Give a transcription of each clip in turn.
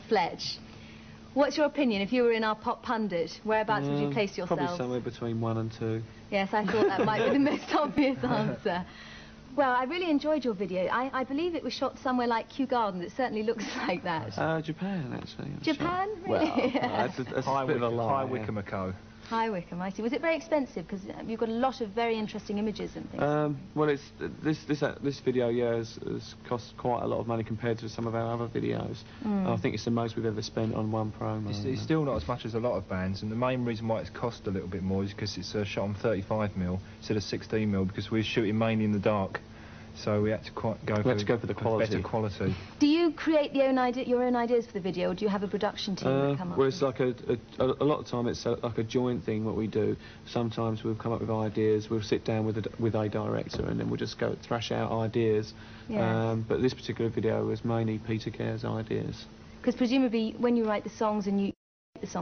Fletch. What's your opinion? If you were in our pop pundit, whereabouts would you place yourself? Probably somewhere between 1 and 2. Yes, I thought that might be the most obvious answer. Well, I really enjoyed your video. I believe it was shot somewhere like Kew Gardens. It certainly looks like that. Japan, actually. Japan? Well, really? that's a bit of a lie. High Wycombe Co. High Wycombe, I see. Was it very expensive? Because you've got a lot of very interesting images and things. Well, this video, yeah, has cost quite a lot of money compared to some of our other videos. I think it's the most we've ever spent on one promo. It's still not as much as a lot of bands, and the main reason why it's cost a little bit more is because it's shot on 35mm instead of 16mm, because we're shooting mainly in the dark. So we had to go for the quality. Better quality. Do you create your own ideas for the video, or do you have a production team that come up? Well, it's like a lot of time it's like a joint thing what we do. Sometimes we'll come up with ideas. We'll sit down with a director, and then we'll just go thrash out ideas. Yes. But this particular video was mainly Peter Care's ideas. Because presumably, when you write the songs and you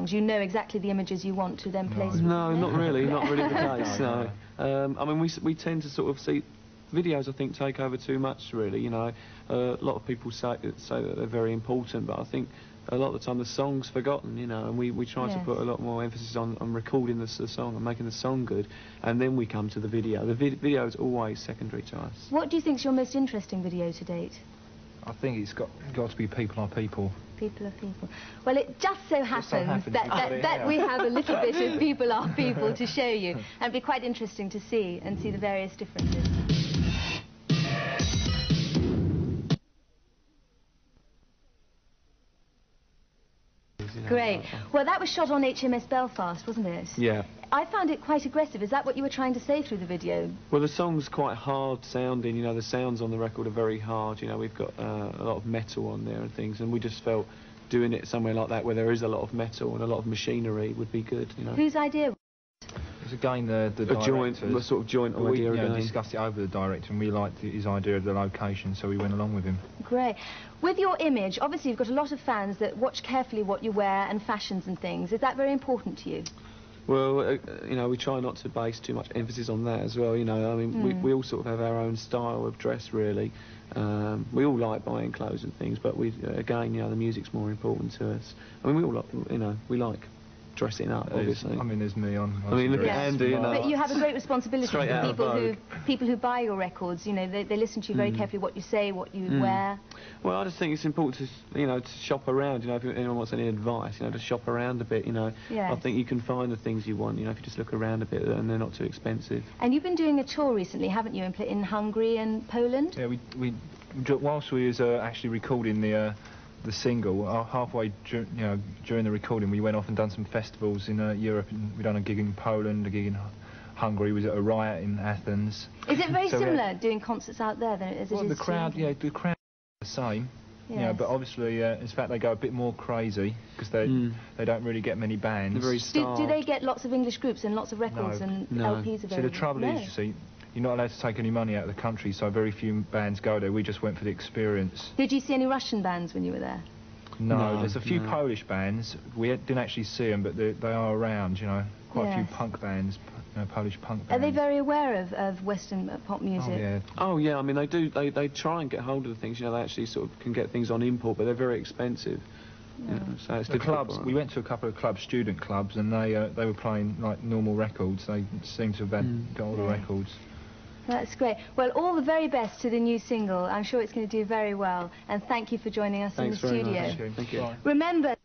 you know exactly the images you want to then place. No, not really. Not really the case. No. I mean, we tend to sort of see. Videos, I think, take over too much, really, you know. A lot of people say that they're very important, but I think a lot of the time the song's forgotten, you know, and we try to put a lot more emphasis on recording the song and making the song good, and then we come to the video. The video is always secondary to us. What do you think's your most interesting video to date? I think it's got to be People Are People. People Are People. Well, it just so happens that we have a little bit of People Are People to show you, and it'd be quite interesting to see the various differences. Great. Well, that was shot on HMS Belfast, wasn't it? Yeah. I found it quite aggressive. Is that what you were trying to say through the video? Well, the song's quite hard sounding, you know, the sounds on the record are very hard, you know, we've got a lot of metal on there and things, and we just felt doing it somewhere like that where there is a lot of metal and a lot of machinery would be good, you know. Whose idea? It was again the director. A sort of joint idea again. We discussed it over the director, and we liked his idea of the location, so we went along with him. Great. With your image, obviously you've got a lot of fans that watch carefully what you wear and fashions and things. Is that very important to you? Well, you know, we try not to base too much emphasis on that as well, you know. I mean, we all sort of have our own style of dress, really. We all like buying clothes and things, but again, you know, the music's more important to us. I mean, we all like, you know, we like dressing up, obviously. I mean, there's me on. I mean, look at Andy, you know. But you have a great responsibility for people who buy your records. You know, they listen to you very carefully, what you say, what you wear. Well, I just think it's important to, you know, to shop around. You know, if anyone wants any advice, you know, to shop around a bit. You know, I think you can find the things you want. You know, if you just look around a bit, and they're not too expensive. And you've been doing a tour recently, haven't you, in Hungary and Poland? Yeah, whilst we was actually recording the single, halfway during the recording, we went off and done some festivals in Europe. And we done a gig in Poland, a gig in Hungary. We was at a riot in Athens. Is it very similar doing concerts out there than as it is? The crowd, the crowd is the same. Yes. You know, but obviously, in fact, they go a bit more crazy because they don't really get many bands. Do they get lots of English groups and lots of records and LPs available? See, the trouble is, you see, you're not allowed to take any money out of the country, so very few bands go there. We just went for the experience. Did you see any Russian bands when you were there? No, there's a few Polish bands. We didn't actually see them, but they are around, you know. Quite a few punk bands, Polish punk bands. Are they very aware of Western pop music? Oh, yeah. Oh, yeah, I mean, they do. They try and get hold of the things, you know, they actually sort of can get things on import, but they're very expensive. Yeah. You know, so it's the clubs, we went to a couple of clubs, student clubs, and they were playing, like, normal records. They seem to have got all the records. That's great. Well, all the very best to the new single. I'm sure it's going to do very well. And thank you for joining us in the studio. Thank you. Remember...